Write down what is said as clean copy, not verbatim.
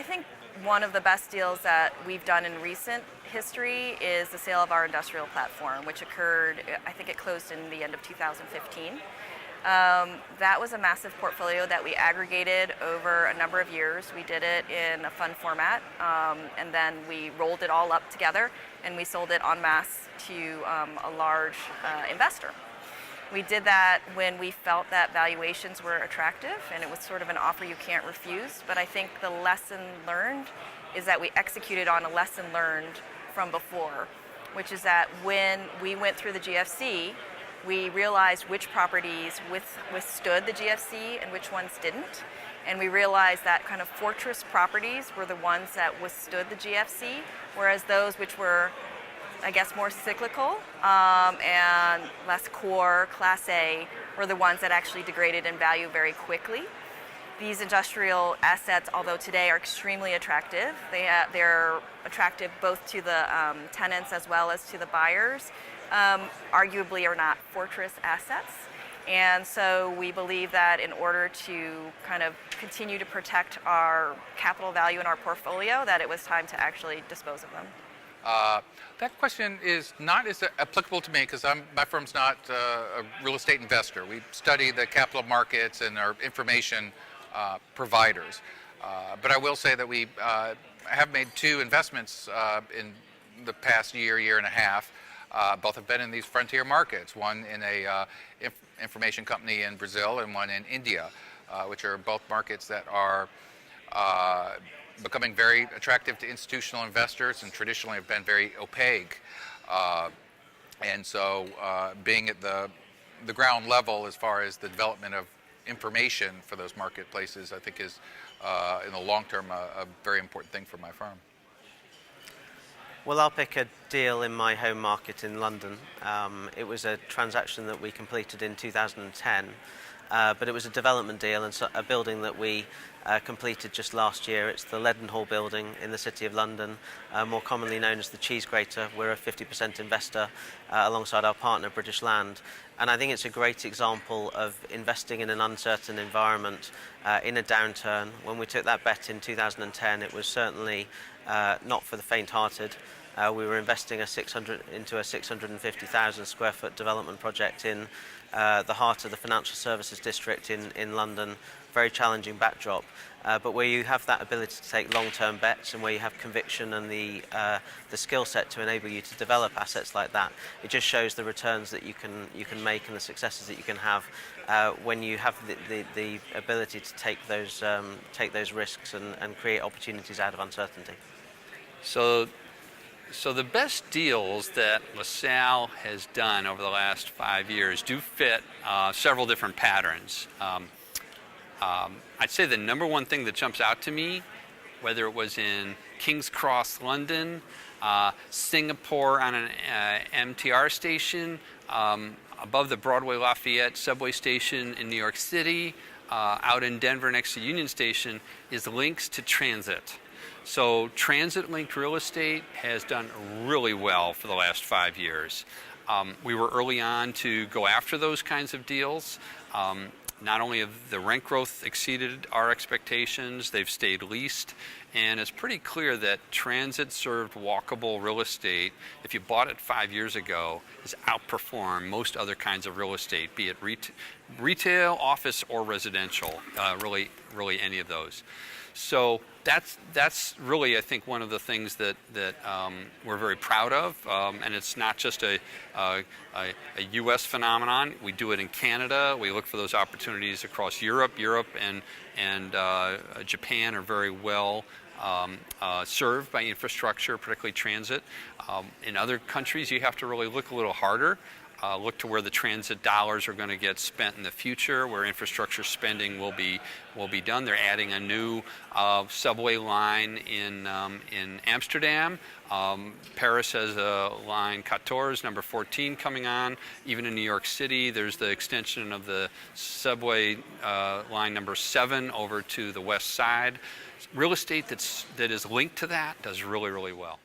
I think one of the best deals that we've done in recent history is the sale of our industrial platform, which occurred, I think it closed in the end of 2015. That was a massive portfolio that we aggregated over a number of years. We did it in a fund format, and then we rolled it all up together, and we sold it en masse to a large investor. We did that when we felt that valuations were attractive, and it was sort of an offer you can't refuse. But I think the lesson learned is that we executed on a lesson learned from before, which is that when we went through the GFC, we realized which properties withstood the GFC and which ones didn't. And we realized that kind of fortress properties were the ones that withstood the GFC, whereas those which were, I guess, more cyclical and less core, Class A, were the ones that actually degraded in value very quickly. These industrial assets, although today are extremely attractive, they're attractive both to the tenants as well as to the buyers, arguably are not fortress assets. And so we believe that in order to kind of continue to protect our capital value in our portfolio, that it was time to actually dispose of them. That question is not as applicable to me because my firm's not a real estate investor. We study the capital markets and our information providers. But I will say that we have made two investments in the past year and a half. Both have been in these frontier markets, one in a information company in Brazil and one in India, which are both markets that are becoming very attractive to institutional investors and traditionally have been very opaque. And so being at the ground level as far as the development of information for those marketplaces, I think is in the long term a very important thing for my firm. Well, I'll pick a deal in my home market in London. It was a transaction that we completed in 2010, but it was a development deal and a building that we completed just last year. It's the Leadenhall building in the City of London, more commonly known as the Cheese Grater. We're a 50% investor alongside our partner British Land. And I think it's a great example of investing in an uncertain environment in a downturn. When we took that bet in 2010, it was certainly not for the faint-hearted. We were investing into a 650,000 square foot development project in the heart of the financial services district in London. Very challenging backdrop, but where you have that ability to take long-term bets and where you have conviction and the skill set to enable you to develop assets like that, it just shows the returns that you can make and the successes that you can have when you have the ability to take those risks and create opportunities out of uncertainty. So the best deals that LaSalle has done over the last 5 years do fit several different patterns. I'd say the number one thing that jumps out to me, whether it was in King's Cross, London, Singapore on an MTR station, above the Broadway Lafayette subway station in New York City, out in Denver next to Union Station, is links to transit. So transit-linked real estate has done really well for the last 5 years. We were early on to go after those kinds of deals. Not only have the rent growth exceeded our expectations, they've stayed leased, and it's pretty clear that transit-served walkable real estate, if you bought it 5 years ago, has outperformed most other kinds of real estate, be it retail, office, or residential, really any of those. So that's really, I think, one of the things that we're very proud of, and it's not just a U.S. phenomenon. We do it in Canada. We look for those opportunities across Europe. Europe and Japan are very well served by infrastructure, particularly transit. In other countries, you have to really look a little harder. Look to where the transit dollars are going to get spent in the future, where infrastructure spending will be done. They're adding a new subway line in Amsterdam. Paris has a line 14, number 14, coming on. Even in New York City, there's the extension of the subway line number 7 over to the west side. Real estate that is linked to that does really, really well.